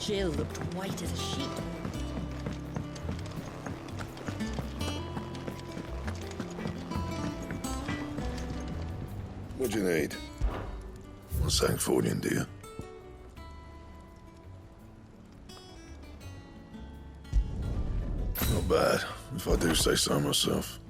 Jill looked white as a sheet. What do you need? Well, Sancfordian, do you? Not bad, if I do say so myself.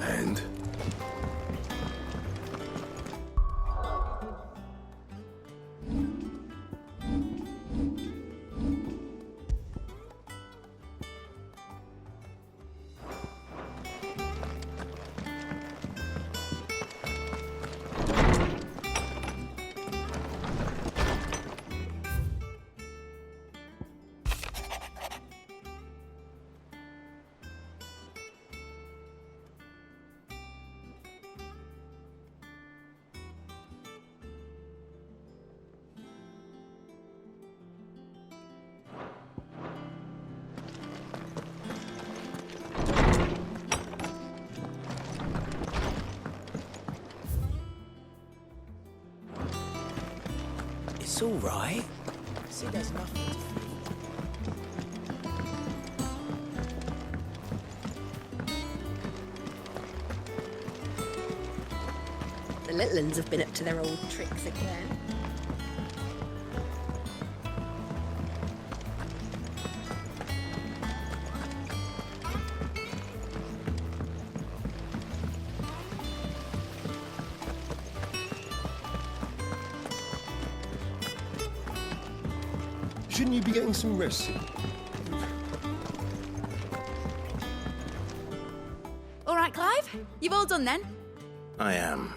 And? It's all right. See, there's nothing to fear. The little uns have been up to their old tricks again. Shouldn't you be getting some rest? All right, Clive. You've all done then? I am.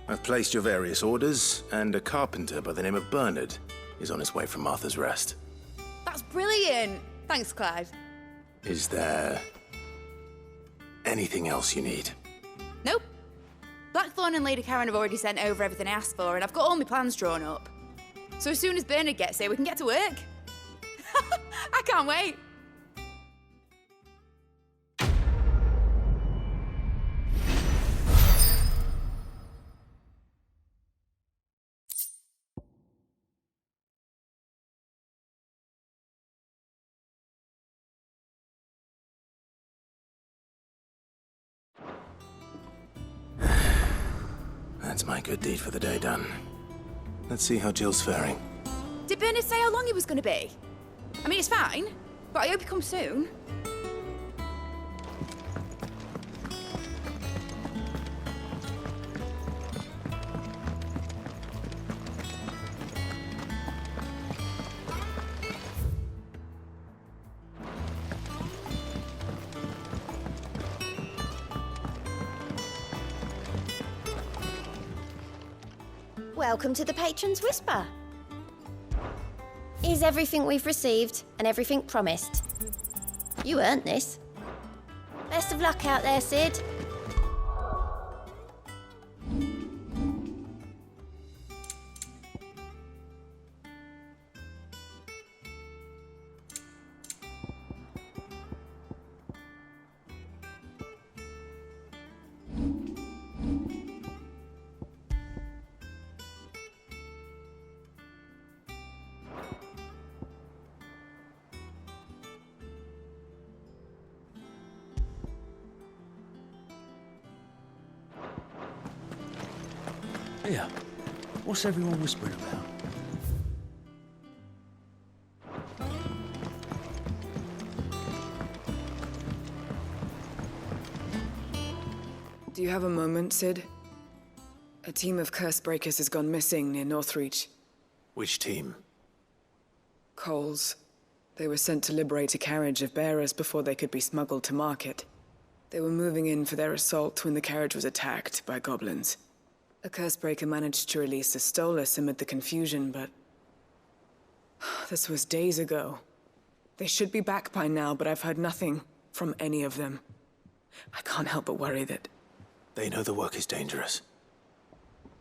I've placed your various orders, and a carpenter by the name of Bernard is on his way from Martha's Rest. That's brilliant. Thanks, Clive. Is there anything else you need? Nope. Blackthorn and Lady Karen have already sent over everything I asked for, and I've got all my plans drawn up. So as soon as Bernard gets here, we can get to work. I can't wait. That's my good deed for the day done. Let's see how Jill's faring. Did Bernard say how long he was going to be? I mean, it's fine, but I hope he comes soon. Welcome to the Patron's Whisper. Is everything we've received and everything promised? You earned this. Best of luck out there, Sid. Here, what's everyone whispering about? Do you have a moment, Sid? A team of curse breakers has gone missing near Northreach. Which team? Coles. They were sent to liberate a carriage of bearers before they could be smuggled to market. They were moving in for their assault when the carriage was attacked by goblins. A cursebreaker managed to release a Stolus amid the confusion, but... this was days ago. They should be back by now, but I've heard nothing from any of them. I can't help but worry that... They know the work is dangerous.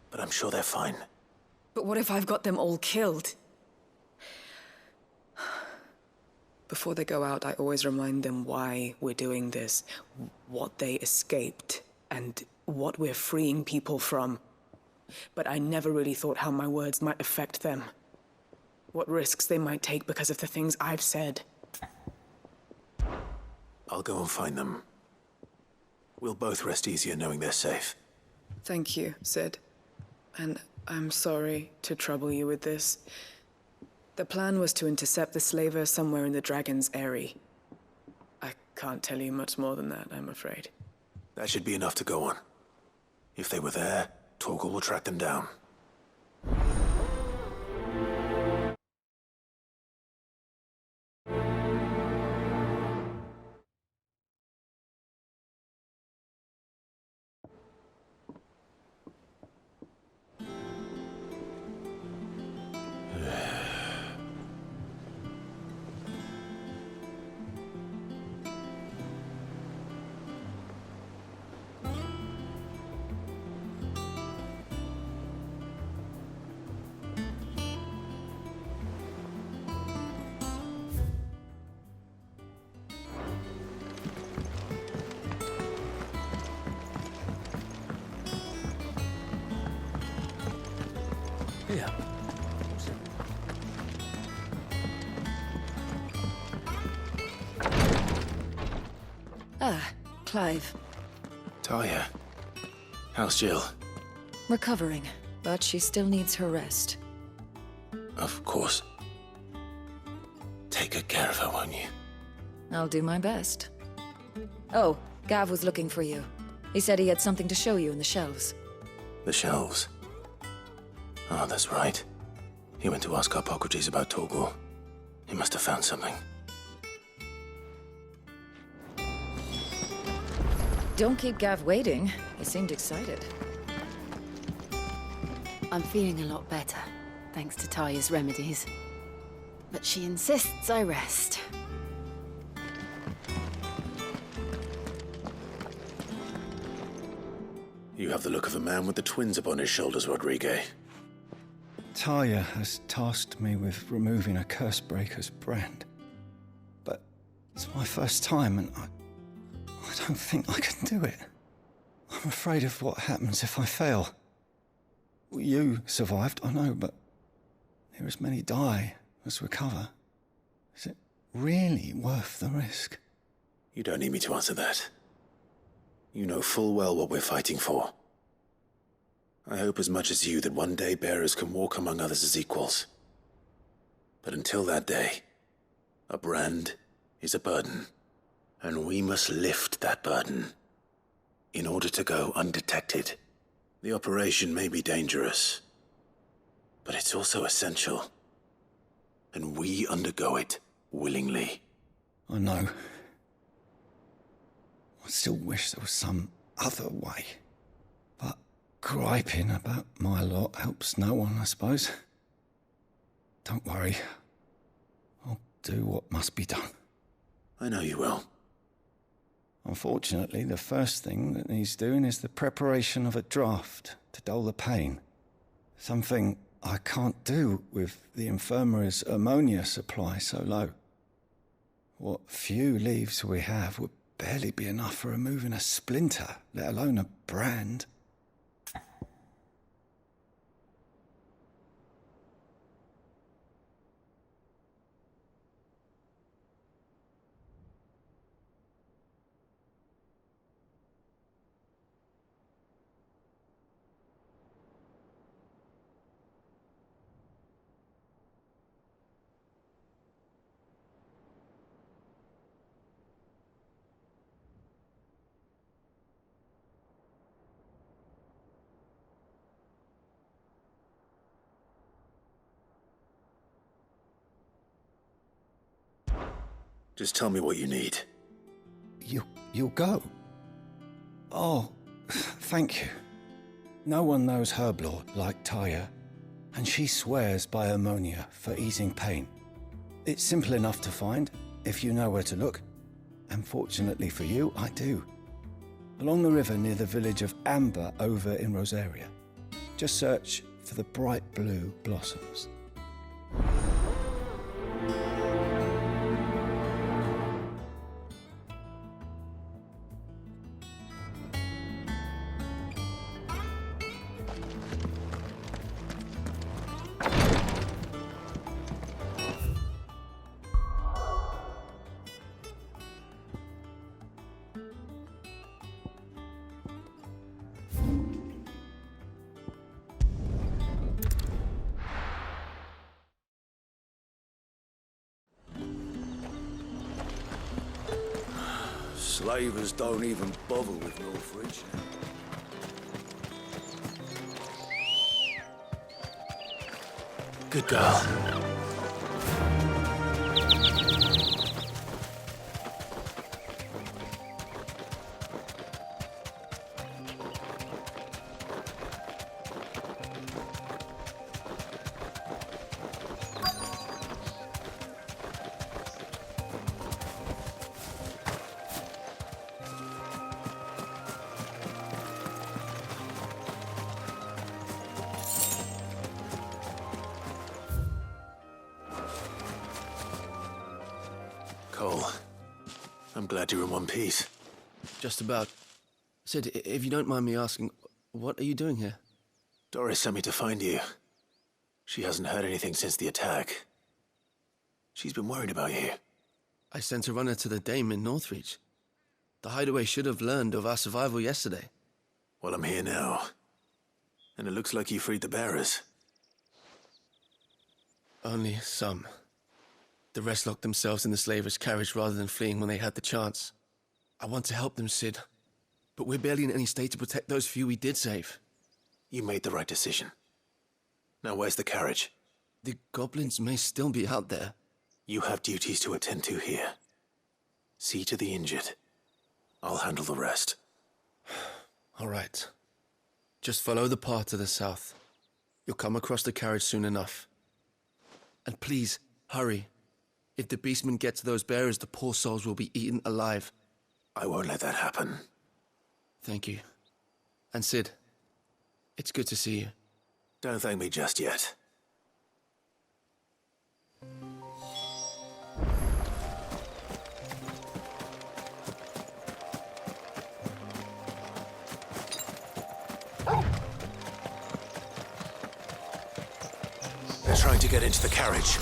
But I'm sure they're fine. But what if I've got them all killed? Before they go out, I always remind them why we're doing this, what they escaped, and what we're freeing people from. But I never really thought how my words might affect them. What risks they might take because of the things I've said. I'll go and find them. We'll both rest easier knowing they're safe. Thank you, Sid. And I'm sorry to trouble you with this. The plan was to intercept the slaver somewhere in the Dragon's Eyrie. I can't tell you much more than that, I'm afraid. That should be enough to go on. If they were there, Torgal will track them down. Here. Ah, Clive. Talia. How's Jill? Recovering, but she still needs her rest. Of course. Take good care of her, won't you? I'll do my best. Oh, Gav was looking for you. He said he had something to show you in the shelves. The shelves. Oh, that's right. He went to ask Harpocrates about Torgal. He must have found something. Don't keep Gav waiting. He seemed excited. I'm feeling a lot better, thanks to Talia's remedies. But she insists I rest. You have the look of a man with the twins upon his shoulders, Rodrigue. Talia has tasked me with removing a Cursebreaker's brand. But it's my first time, and I don't think I can do it. I'm afraid of what happens if I fail. You survived, I know, but there as many die as recover. Is it really worth the risk? You don't need me to answer that. You know full well what we're fighting for. I hope as much as you that one day bearers can walk among others as equals. But until that day, a brand is a burden, and we must lift that burden in order to go undetected. The operation may be dangerous, but it's also essential, and we undergo it willingly. I know. I still wish there was some other way. But griping about my lot helps no one, I suppose. Don't worry. I'll do what must be done. I know you will. Unfortunately, the first thing that needs doing is the preparation of a draft to dull the pain. Something I can't do with the infirmary's ammonia supply so low. What few leaves we have would barely be enough for removing a splinter, let alone a brand. Just tell me what you need. You'll go? Oh, thank you. No one knows Herblord like Talia, and she swears by ammonia for easing pain. It's simple enough to find, if you know where to look. And fortunately for you, I do. Along the river near the village of Amber over in Rosaria. Just search for the bright blue blossoms. Slavers don't even bother with Northridge. Good girl. Cole, I'm glad you're in one piece. Just about. Sid, if you don't mind me asking, what are you doing here? Doris sent me to find you. She hasn't heard anything since the attack. She's been worried about you. I sent a runner to the Dame in Northreach. The hideaway should have learned of our survival yesterday. Well, I'm here now. And it looks like you freed the bearers. Only some. The rest locked themselves in the slavers' carriage rather than fleeing when they had the chance. I want to help them, Sid. But we're barely in any state to protect those few we did save. You made the right decision. Now where's the carriage? The goblins may still be out there. You have duties to attend to here. See to the injured. I'll handle the rest. All right. Just follow the path to the south. You'll come across the carriage soon enough. And please, hurry. If the beastmen get to those bearers, the poor souls will be eaten alive. I won't let that happen. Thank you. And Sid, it's good to see you. Don't thank me just yet. They're trying to get into the carriage.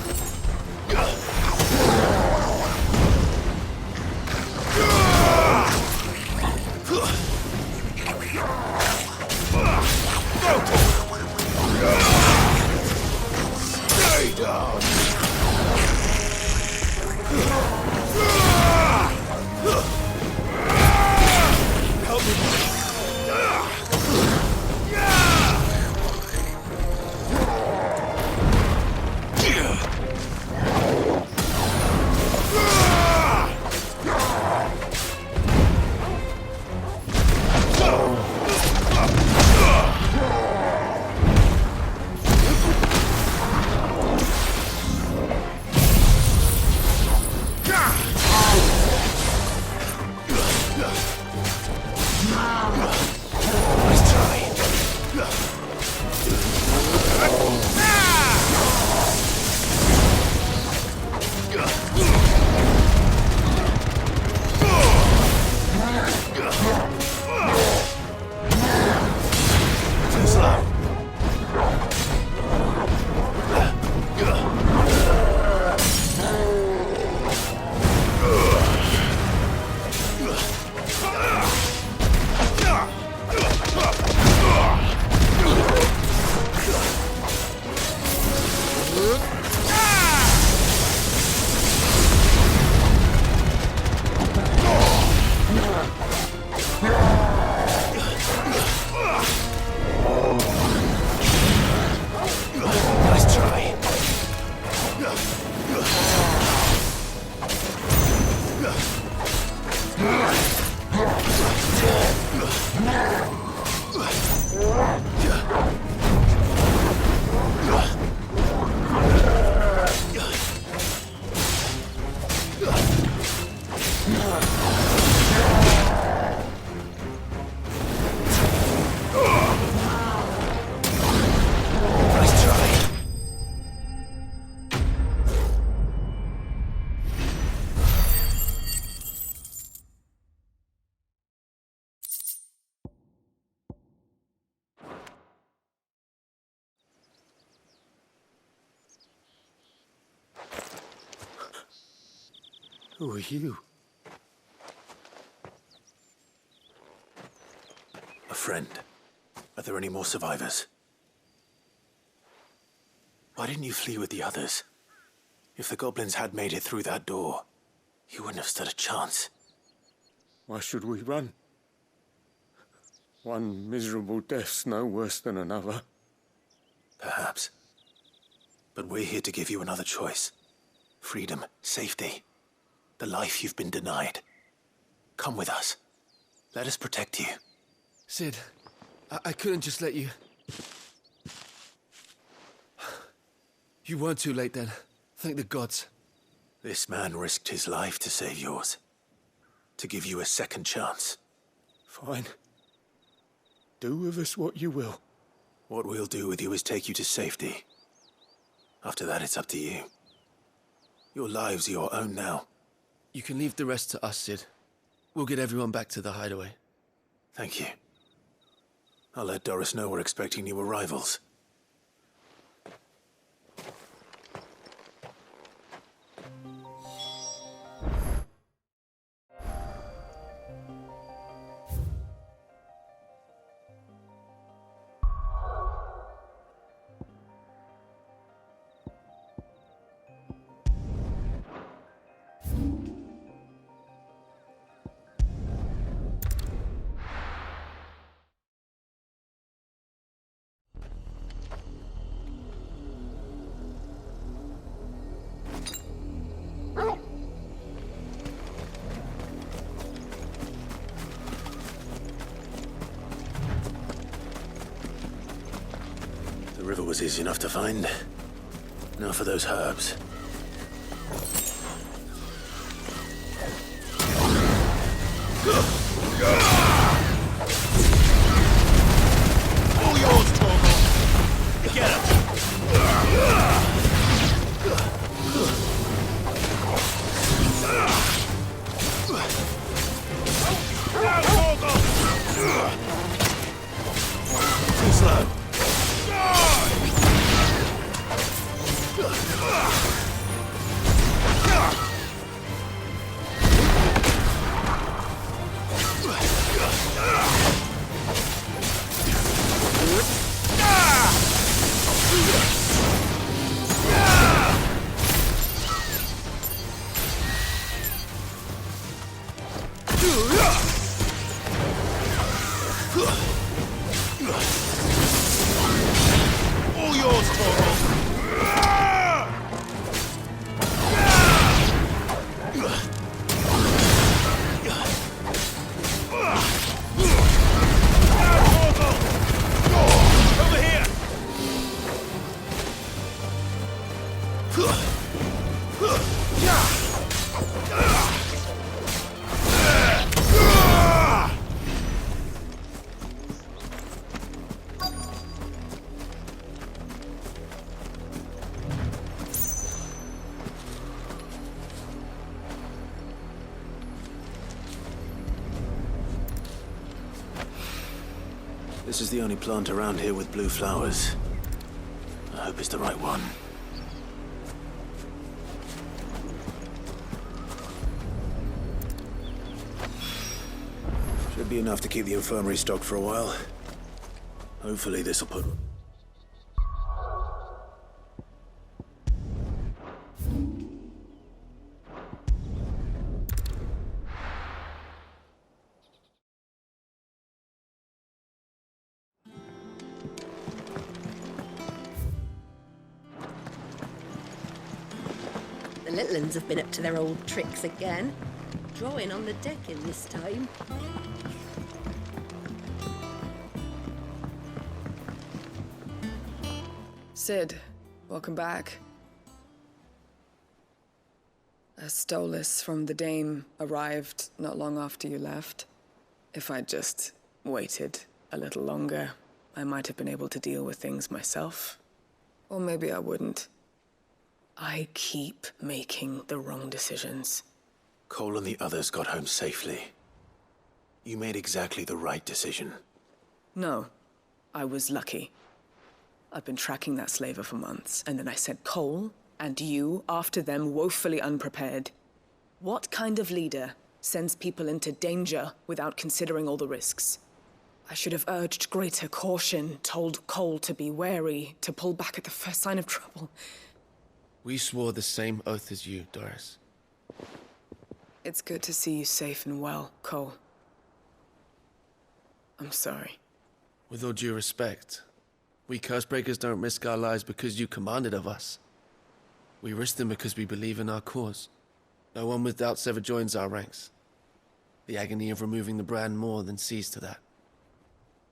Stay down! Help me! Who are you? A friend. Are there any more survivors? Why didn't you flee with the others? If the goblins had made it through that door, you wouldn't have stood a chance. Why should we run? One miserable death's no worse than another. Perhaps. But we're here to give you another choice. Freedom, safety, the life you've been denied. Come with us. Let us protect you. Sid, I couldn't just let you... You weren't too late then. Thank the gods. This man risked his life to save yours. To give you a second chance. Fine. Do with us what you will. What we'll do with you is take you to safety. After that, it's up to you. Your lives are your own now. You can leave the rest to us, Sid. We'll get everyone back to the hideaway. Thank you. I'll let Doris know we're expecting new arrivals. The river was easy enough to find. Now for those herbs. All yours, Torgal. Get him. Too slow. All yours, Torgal. Over here. This is the only plant around here with blue flowers. I hope it's the right one. Should be enough to keep the infirmary stocked for a while. Hopefully this'll put... The little uns have been up to their old tricks again. Drawing on the deck in this time. Sid, welcome back. A stolus from the Dame arrived not long after you left. If I'd just waited a little longer, I might have been able to deal with things myself. Or maybe I wouldn't. I keep making the wrong decisions. Cole and the others got home safely. You made exactly the right decision. No, I was lucky. I've been tracking that slaver for months, and then I sent Cole and you after them woefully unprepared. What kind of leader sends people into danger without considering all the risks? I should have urged greater caution, told Cole to be wary, to pull back at the first sign of trouble. We swore the same oath as you, Doris. It's good to see you safe and well, Cole. I'm sorry. With all due respect, we Cursebreakers don't risk our lives because you commanded of us. We risk them because we believe in our cause. No one with doubts ever joins our ranks. The agony of removing the brand more than sees to that.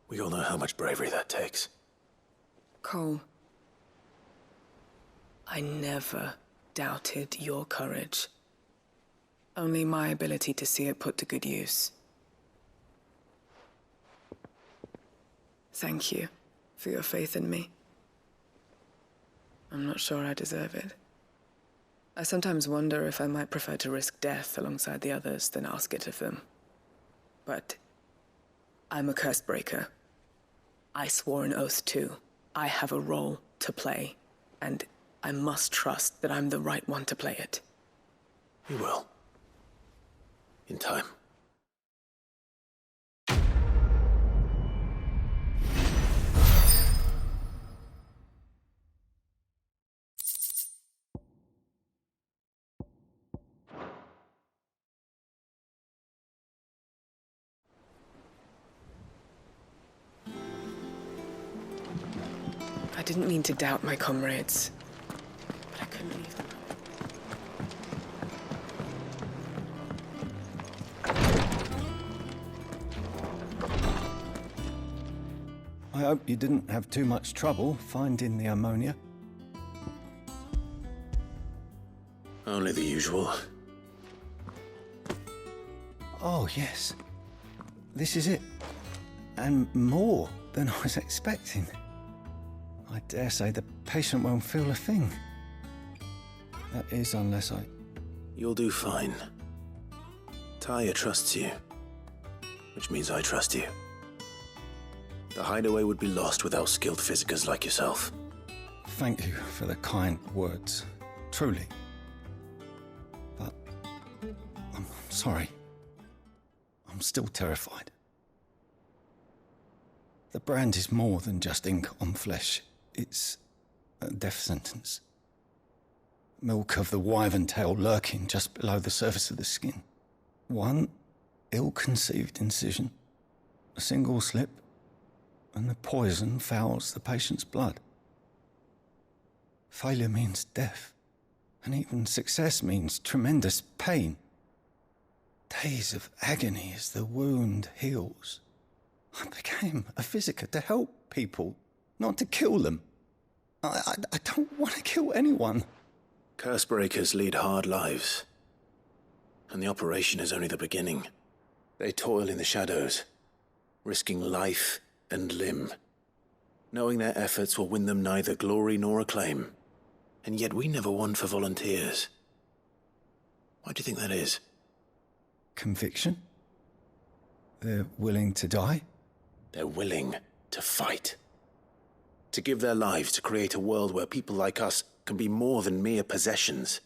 We all know how much bravery that takes. Cole, I never doubted your courage. Only my ability to see it put to good use. Thank you for your faith in me. I'm not sure I deserve it. I sometimes wonder if I might prefer to risk death alongside the others than ask it of them. But I'm a Cursebreaker. I swore an oath too. I have a role to play, and I must trust that I'm the right one to play it. You will. In time. I didn't mean to doubt my comrades, but I couldn't leave them. I hope you didn't have too much trouble finding the ammonia. Only the usual. Oh, yes. This is it. And more than I was expecting. I dare say the patient won't feel a thing. That is, unless I... You'll do fine. Taya trusts you, which means I trust you. The hideaway would be lost without skilled physicers like yourself. Thank you for the kind words. Truly. But... I'm sorry. I'm still terrified. The brand is more than just ink on flesh. It's a death sentence. Milk of the wyvern tail lurking just below the surface of the skin. One ill-conceived incision, a single slip, and the poison fouls the patient's blood. Failure means death, and even success means tremendous pain. Days of agony as the wound heals. I became a physiker to help people, not to kill them. I don't want to kill anyone. Cursebreakers lead hard lives, and the operation is only the beginning. They toil in the shadows, risking life and limb, knowing their efforts will win them neither glory nor acclaim. And yet we never won for volunteers. Why do you think that is? Conviction? They're willing to die? They're willing to fight. To give their lives to create a world where people like us can be more than mere possessions.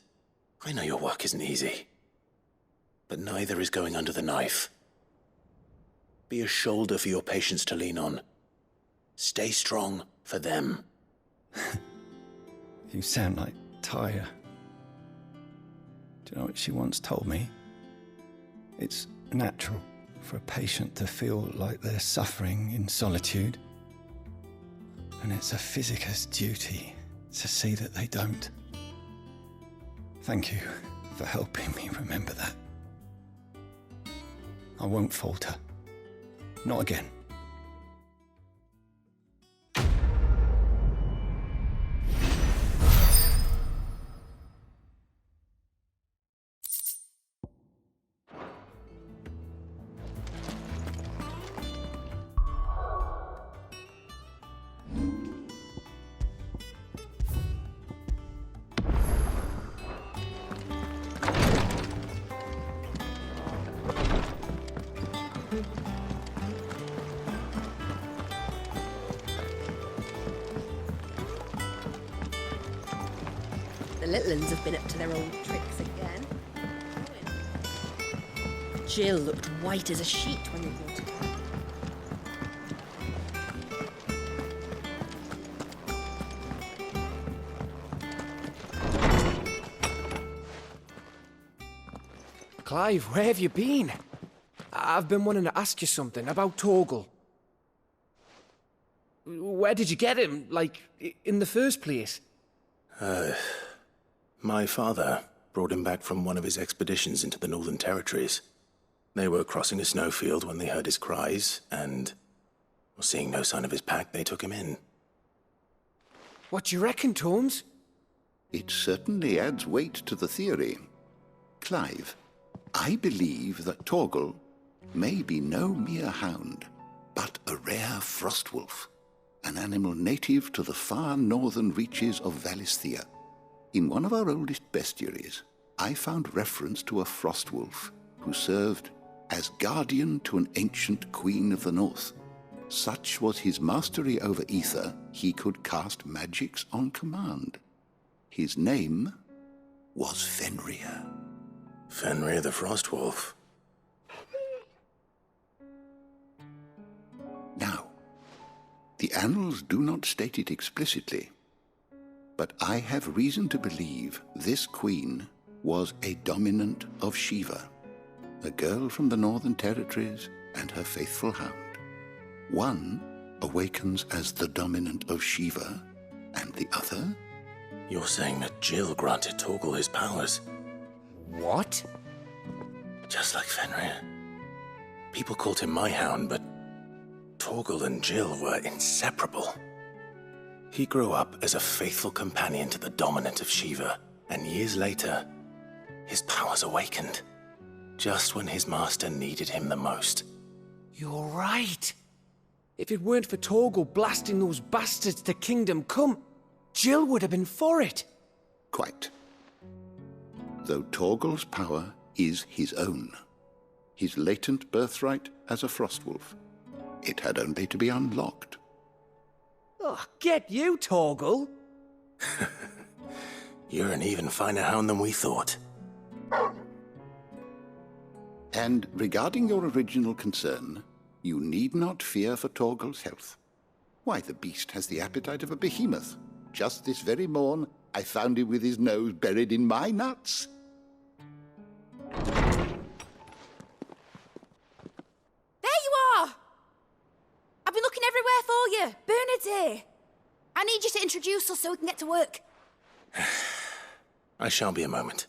I know your work isn't easy, but neither is going under the knife. Be a shoulder for your patients to lean on. Stay strong for them. You sound like Taya. Do you know what she once told me? It's natural for a patient to feel like they're suffering in solitude. And it's a physiker's duty to see that they don't. Thank you for helping me remember that. I won't falter. Not again. The little uns have been up to their old tricks again. Jill looked white as a sheet when they brought her back. Clive, where have you been? I've been wanting to ask you something about Torgal. Where did you get him, like, in the first place? My father brought him back from one of his expeditions into the Northern Territories. They were crossing a snowfield when they heard his cries, and, seeing no sign of his pack, they took him in. What do you reckon, Torms? It certainly adds weight to the theory. Clive, I believe that Torgal may be no mere hound, but a rare frostwolf, an animal native to the far northern reaches of Valisthea. In one of our oldest bestiaries, I found reference to a frostwolf who served as guardian to an ancient queen of the north. Such was his mastery over ether, he could cast magics on command. His name was Fenrir. Fenrir the Frostwolf. Now, the annals do not state it explicitly, but I have reason to believe this queen was a dominant of Shiva, a girl from the Northern Territories and her faithful hound. One awakens as the dominant of Shiva, and the other? You're saying that Jill granted Torgal his powers? What? Just like Fenrir. People called him my hound, but Torgal and Jill were inseparable. He grew up as a faithful companion to the dominant of Shiva, and years later, his powers awakened, just when his master needed him the most. You're right. If it weren't for Torgal blasting those bastards to Kingdom Come, Jill would have been for it. Quite. Though Torgal's power is his own, his latent birthright as a frostwolf, it had only to be unlocked. Oh, get you, Torgal! You're an even finer hound than we thought. And regarding your original concern, you need not fear for Torgal's health. Why, the beast has the appetite of a behemoth. Just this very morn, I found him with his nose buried in my nuts. There you are! I've been looking everywhere for you. Bernard's here. I need you to introduce us so we can get to work. I shall be a moment.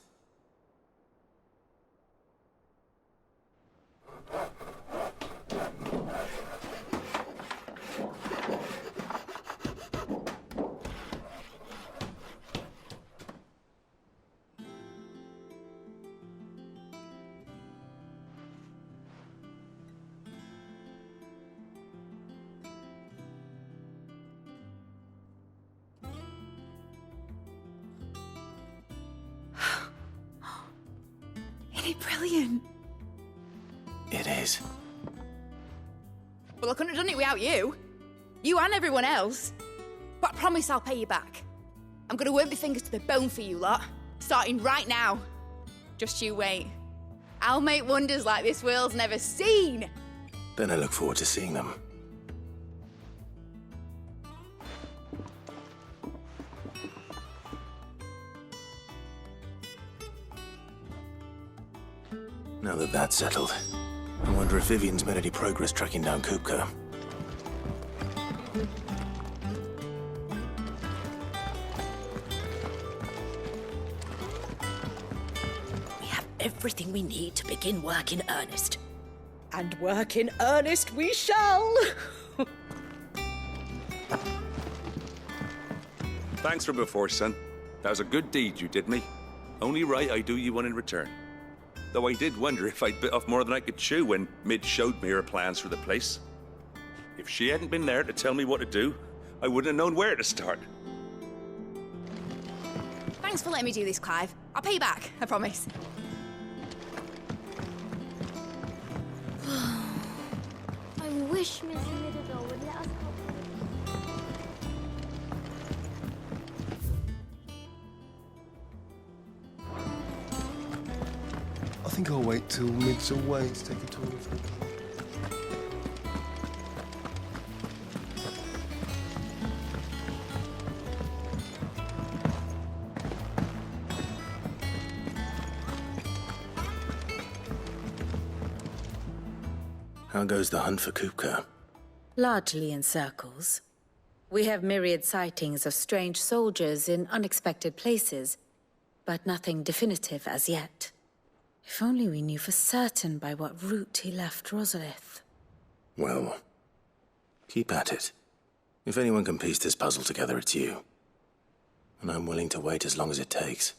Isn't it brilliant? It is. Well, I couldn't have done it without you. You and everyone else. But I promise I'll pay you back. I'm gonna work my fingers to the bone for you lot, starting right now. Just you wait. I'll make wonders like this world's never seen. Then I look forward to seeing them. Now that that's settled, I wonder if Vivian's made any progress tracking down Kupka. We have everything we need to begin work in earnest. And work in earnest we shall! Thanks for before, son. That was a good deed you did me. Only right I do you one in return. Though I did wonder if I'd bit off more than I could chew when Mid showed me her plans for the place. If she hadn't been there to tell me what to do, I wouldn't have known where to start. Thanks for letting me do this, Clive. I'll pay you back, I promise. I wish Miss Middledore would let us help. I think I'll wait till Mid's away to take a tour of the park. How goes the hunt for Kupka? Largely in circles. We have myriad sightings of strange soldiers in unexpected places, but nothing definitive as yet. If only we knew for certain by what route he left Rosalith. Well, keep at it. If anyone can piece this puzzle together, it's you. And I'm willing to wait as long as it takes.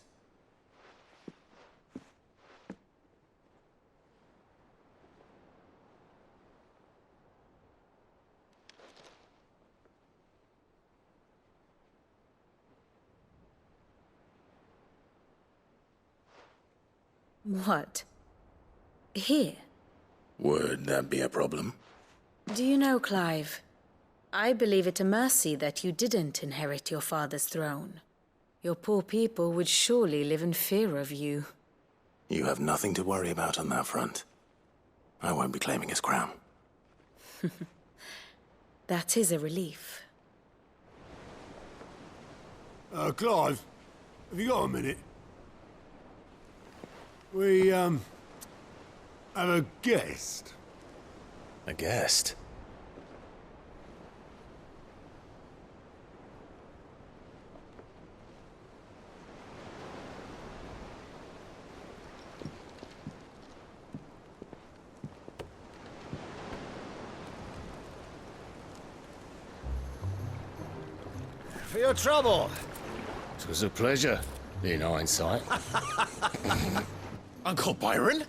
What? Here? Would that be a problem? Do you know, Clive? I believe it a mercy that you didn't inherit your father's throne. Your poor people would surely live in fear of you. You have nothing to worry about on that front. I won't be claiming his crown. That is a relief. Clive, have you got a minute? We, have a guest. A guest? For your trouble. It was a pleasure, in hindsight. Uncle Byron?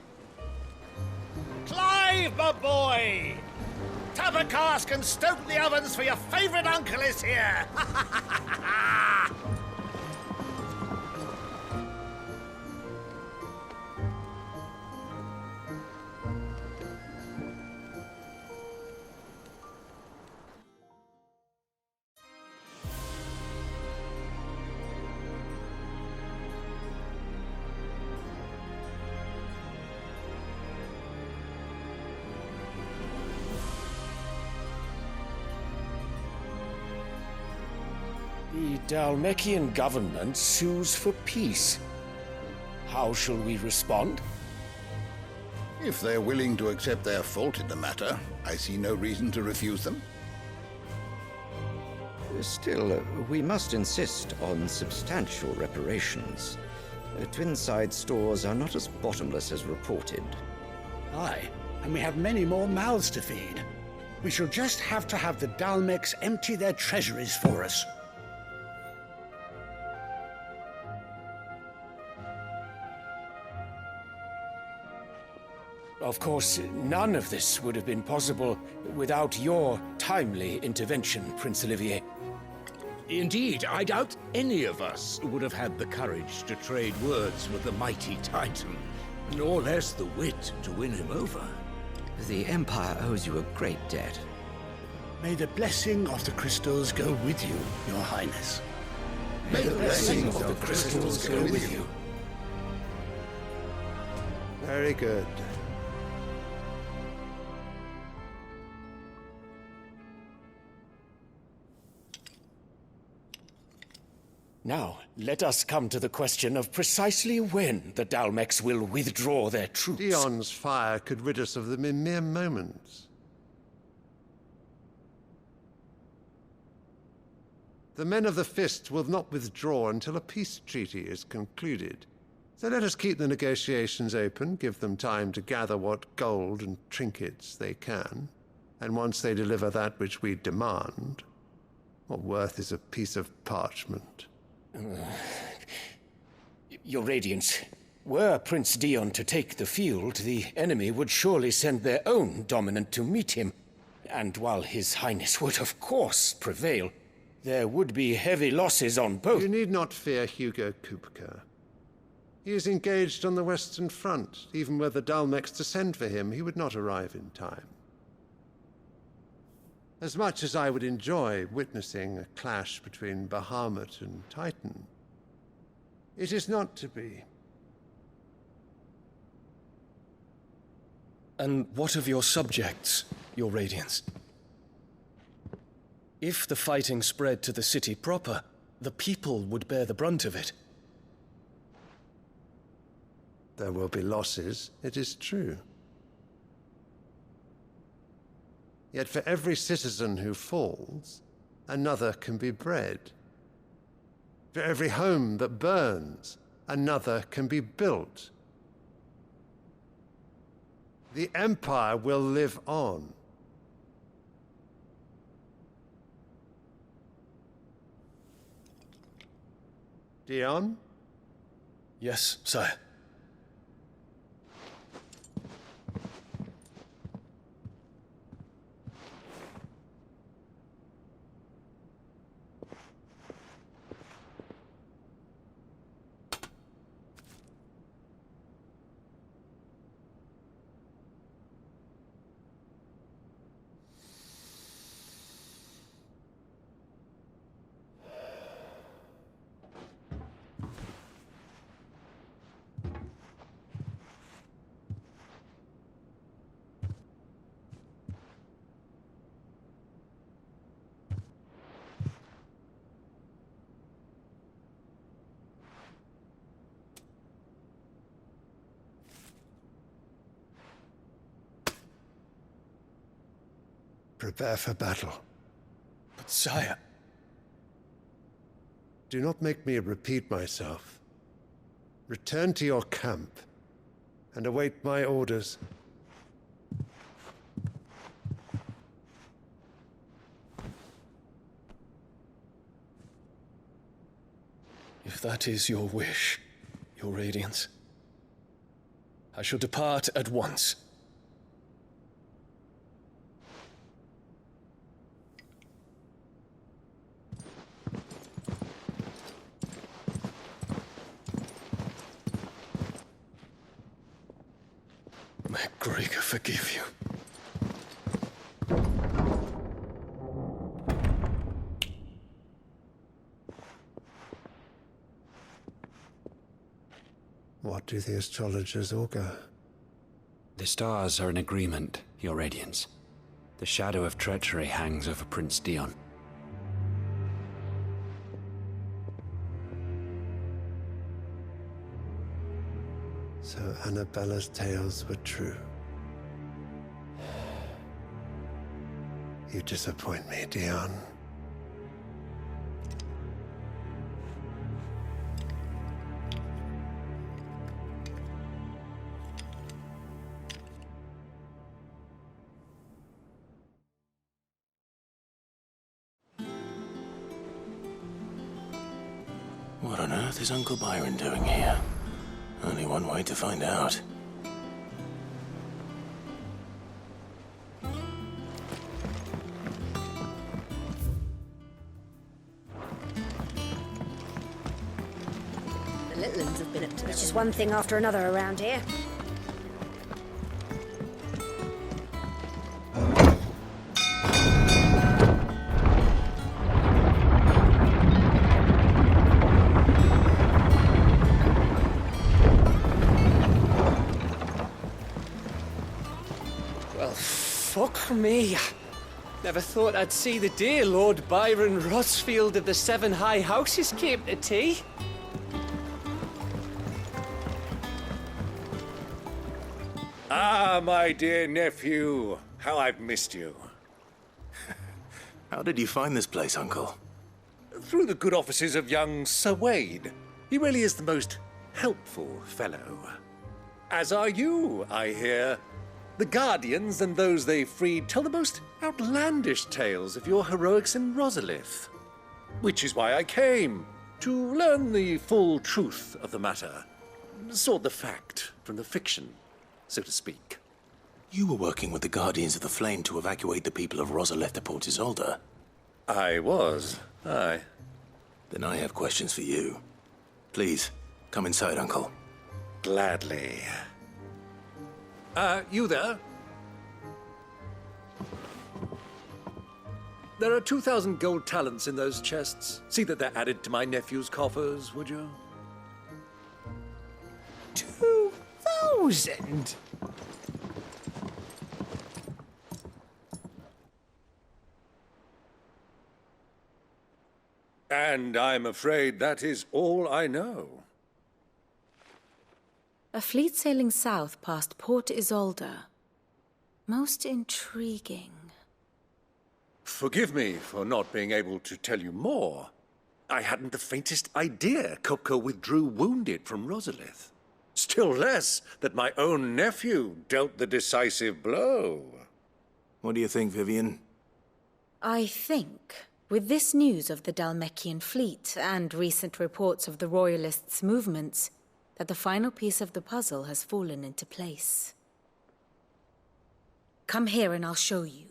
Clive, my boy! Tap a cask and stoke the ovens for your favourite uncle is here! The Dalmekian government sues for peace. How shall we respond? If they're willing to accept their fault in the matter, I see no reason to refuse them. Still, we must insist on substantial reparations. Twinside stores are not as bottomless as reported. Aye, and we have many more mouths to feed. We shall just have to have the Dalmecs empty their treasuries for us. Of course, none of this would have been possible without your timely intervention, Prince Olivier. Indeed, I doubt any of us would have had the courage to trade words with the mighty Titan, nor less the wit to win him over. The Empire owes you a great debt. May the blessing of the crystals go with you, Your Highness. May the blessing of the crystals go with you. Very good. Now, let us come to the question of precisely when the Dalmecs will withdraw their troops. Dion's fire could rid us of them in mere moments. The men of the Fist will not withdraw until a peace treaty is concluded. So let us keep the negotiations open, give them time to gather what gold and trinkets they can, and once they deliver that which we demand, what worth is a piece of parchment? Your Radiance, were Prince Dion to take the field, the enemy would surely send their own dominant to meet him. And while His Highness would of course prevail, there would be heavy losses on both. You need not fear Hugo Kupka. He is engaged on the Western Front. Even were the Dalmecs to send for him, he would not arrive in time. As much as I would enjoy witnessing a clash between Bahamut and Titan, it is not to be. And what of your subjects, Your Radiance? If the fighting spread to the city proper, the people would bear the brunt of it. There will be losses, it is true. Yet for every citizen who falls, another can be bred. For every home that burns, another can be built. The Empire will live on. Dion? Yes, sire. Prepare for battle. But sire... Do not make me repeat myself. Return to your camp and await my orders. If that is your wish, Your Radiance, I shall depart at once. May Gregor forgive you. What do the astrologers augur? The stars are in agreement, Your Radiance. The shadow of treachery hangs over Prince Dion. So Annabella's tales were true. You disappoint me, Dion. What on earth is Uncle Byron doing here? Only one way to find out. The little ones have been up to It's just one thing after another around here. Fuck me. Never thought I'd see the day Lord Byron Rosfield of the Seven High Houses came to tea. Ah, my dear nephew. How I've missed you. How did you find this place, Uncle? Through the good offices of young Sir Wade. He really is the most helpful fellow. As are you, I hear. The Guardians and those they freed tell the most outlandish tales of your heroics in Rosalith. Which is why I came, to learn the full truth of the matter. Sort the fact from the fiction, so to speak. You were working with the Guardians of the Flame to evacuate the people of Rosalith to Port Isolde. I was, aye. Then I have questions for you. Please, come inside, Uncle. Gladly. You there? There are 2,000 gold talents in those chests. See that they're added to my nephew's coffers, would you? 2,000? And I'm afraid that is all I know. A fleet sailing south past Port Isolde. Most intriguing. Forgive me for not being able to tell you more. I hadn't the faintest idea Kupka withdrew wounded from Rosalith. Still less that my own nephew dealt the decisive blow. What do you think, Vivian? I think, with this news of the Dalmekian fleet and recent reports of the Royalists' movements, that the final piece of the puzzle has fallen into place. Come here and I'll show you.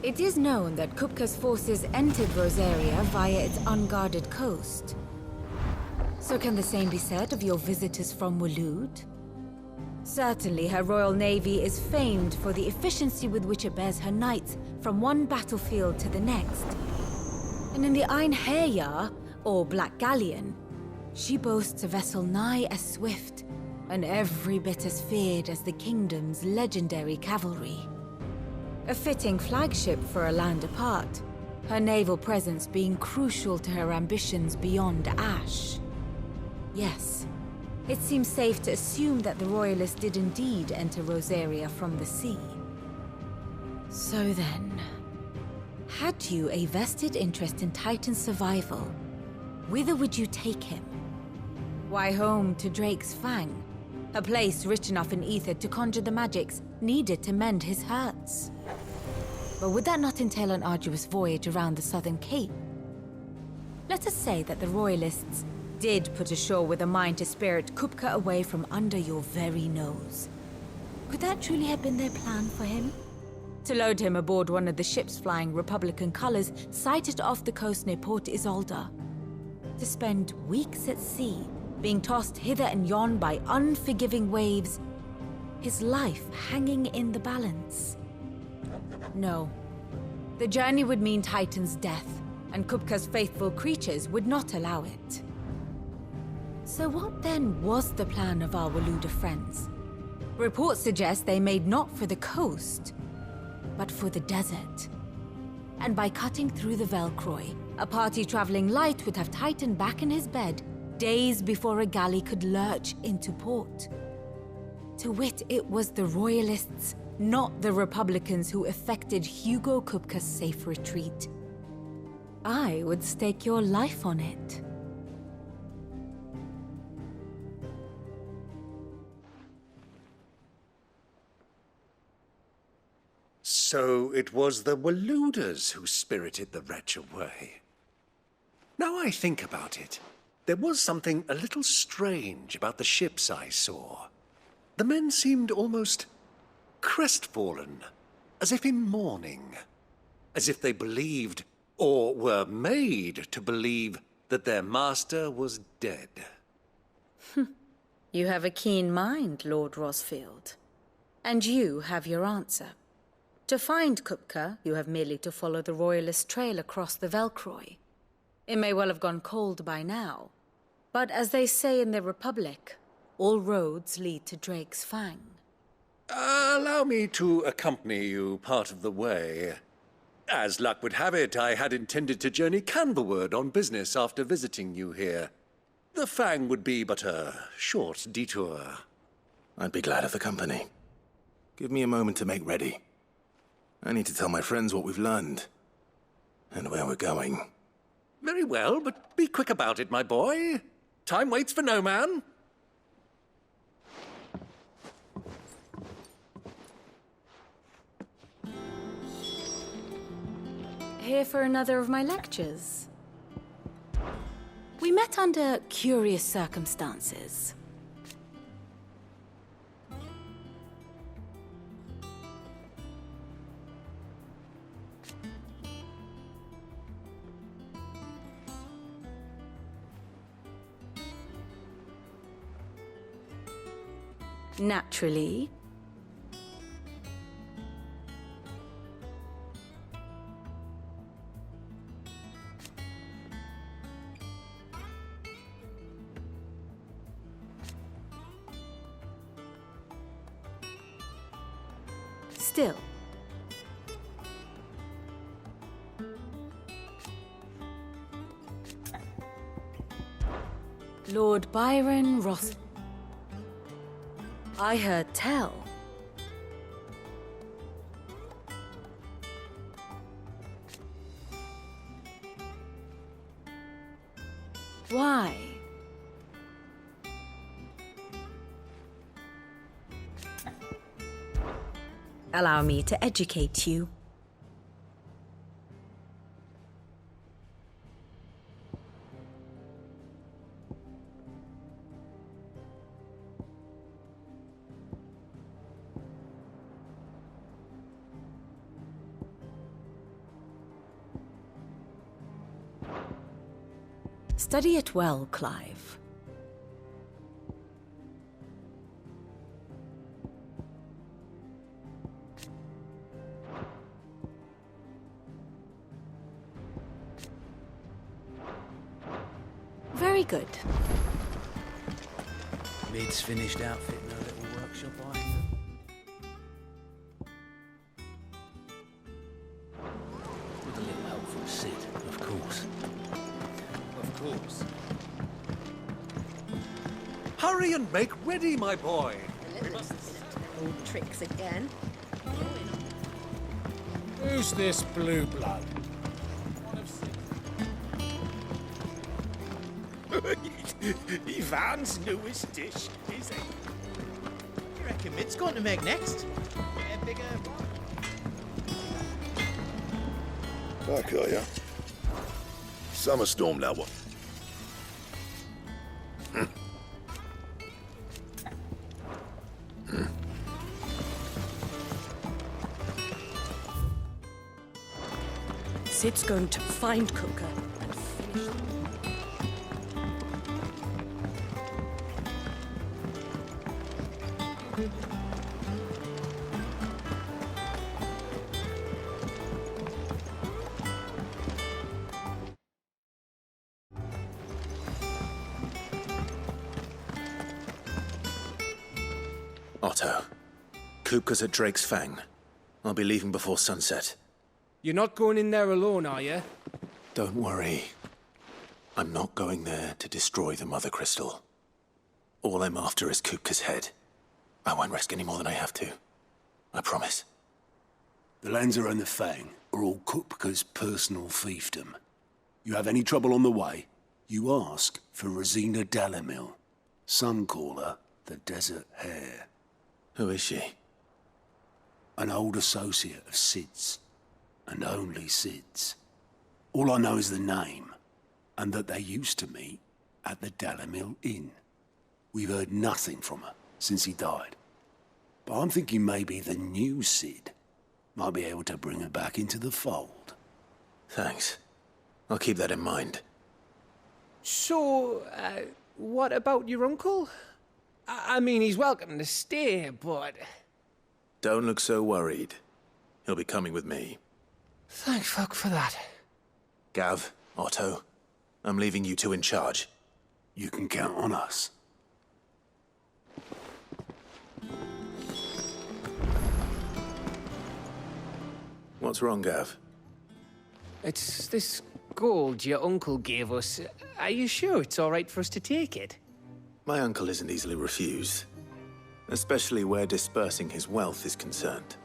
It is known that Kupka's forces entered Rosaria via its unguarded coast. So can the same be said of your visitors from Waloed? Certainly her royal navy is famed for the efficiency with which it bears her knights from one battlefield to the next. And in the Einherjar, or Black Galleon, she boasts a vessel nigh as swift and every bit as feared as the kingdom's legendary cavalry. A fitting flagship for a land apart, her naval presence being crucial to her ambitions beyond Ash. Yes, it seems safe to assume that the Royalists did indeed enter Rosaria from the sea. So then, had you a vested interest in Titan's survival, whither would you take him? Why, home to Drake's Fang, a place rich enough in ether to conjure the magics needed to mend his hurts. But would that not entail an arduous voyage around the southern cape? Let us say that the Royalists did put ashore with a mind to spirit Kupka away from under your very nose. Could that truly have been their plan for him? To load him aboard one of the ships flying Republican colors sighted off the coast near Port Isolde? To spend weeks at sea, being tossed hither and yon by unforgiving waves, his life hanging in the balance? No. The journey would mean Titan's death, and Kupka's faithful creatures would not allow it. So what then was the plan of our Waluda friends? Reports suggest they made not for the coast, but for the desert. And by cutting through the Velcroy, a party traveling light would have Titan back in his bed days before a galley could lurch into port. To wit, it was the Royalists, not the Republicans, who effected Hugo Kupka's safe retreat. I would stake your life on it. So it was the Waludas who spirited the wretch away. Now I think about it, there was something a little strange about the ships I saw. The men seemed almost crestfallen, as if in mourning, as if they believed, or were made to believe, that their master was dead. You have a keen mind, Lord Rosfield. And you have your answer. To find Kupka, you have merely to follow the Royalist trail across the Velcroy. It may well have gone cold by now, but as they say in the Republic, all roads lead to Drake's Fang. Allow me to accompany you part of the way. As luck would have it, I had intended to journey Canverward on business after visiting you here. The Fang would be but a short detour. I'd be glad of the company. Give me a moment to make ready. I need to tell my friends what we've learned, and where we're going. Very well, but be quick about it, my boy. Time waits for no man. Here for another of my lectures. We met under curious circumstances. Naturally. Still. Lord Byron Ross. I heard tell. Why? Allow me to educate you. Study it well, Clive. Very good. Mid's finished outfitting her little workshop, I think. With a little help from Sid, of course. Of course. Hurry and make ready, my boy. Old tricks again. Who's this blue blood? Ivan's newest dish, is it? You reckon Mid's going to make next? Get a bigger one? I got ya. Summer storm, that one. Sid's going to find Cooker and finish them. Otto, Kupka's at Drake's Fang. I'll be leaving before sunset. You're not going in there alone, are you? Don't worry. I'm not going there to destroy the Mother Crystal. All I'm after is Kupka's head. I won't risk any more than I have to. I promise. The Lancer and the Fang are all Kupka's personal fiefdom. You have any trouble on the way, you ask for Rosina Dalamil. Some call her the Desert Hare. Who is she? An old associate of Sid's. And only Sid's. All I know is the name, and that they used to meet at the Dalamil Inn. We've heard nothing from her since he died. But I'm thinking maybe the new Sid might be able to bring her back into the fold. Thanks. I'll keep that in mind. So, what about your uncle? I mean, he's welcome to stay, but... Don't look so worried. He'll be coming with me. Thank fuck for that. Gav, Otto, I'm leaving you two in charge. You can count on us. What's wrong, Gav? It's this gold your uncle gave us. Are you sure it's all right for us to take it? My uncle isn't easily refused. Especially where dispersing his wealth is concerned.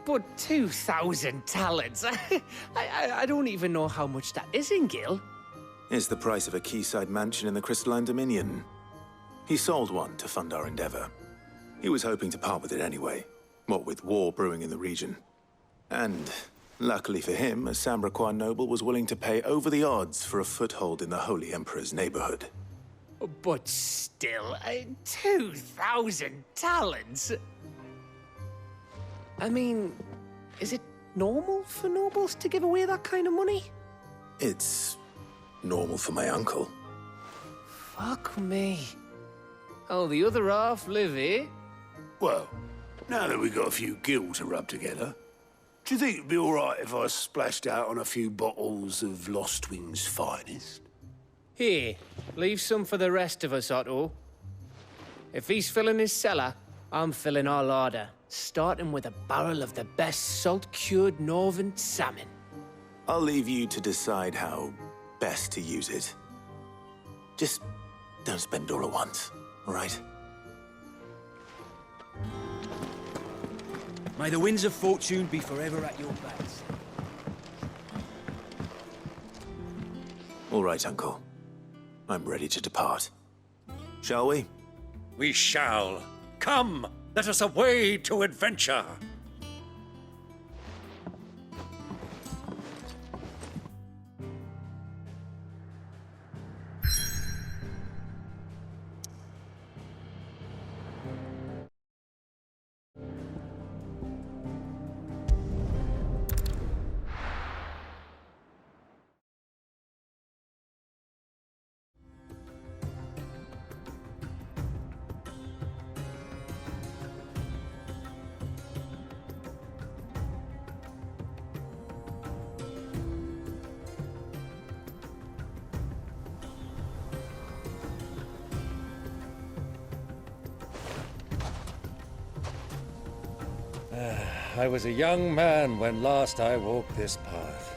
But 2,000 talents? I don't even know how much that is in Gil. It's the price of a quayside mansion in the Crystalline Dominion. He sold one to fund our endeavor. He was hoping to part with it anyway, what with war brewing in the region. And, luckily for him, a Sambraquan noble was willing to pay over the odds for a foothold in the Holy Emperor's neighborhood. But still, 2,000 talents? I mean, is it normal for nobles to give away that kind of money? It's normal for my uncle. Fuck me. Oh, the other half live here? Well, now that we've got a few gil to rub together, do you think it'd be all right if I splashed out on a few bottles of Lost Wing's finest? Here, leave some for the rest of us, Otto. If he's filling his cellar, I'm filling our larder, starting with a barrel of the best salt-cured northern salmon. I'll leave you to decide how best to use it. Just Don't spend all at once, all right? May the winds of fortune be forever at your backs. All right, Uncle. I'm ready to depart. Shall we? We shall. Come, let us away to adventure. I was a young man when last I walked this path.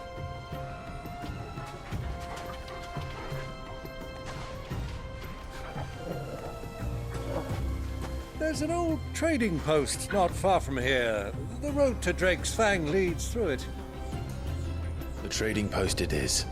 There's an old trading post not far from here. The road to Drake's Fang leads through it. The trading post it is.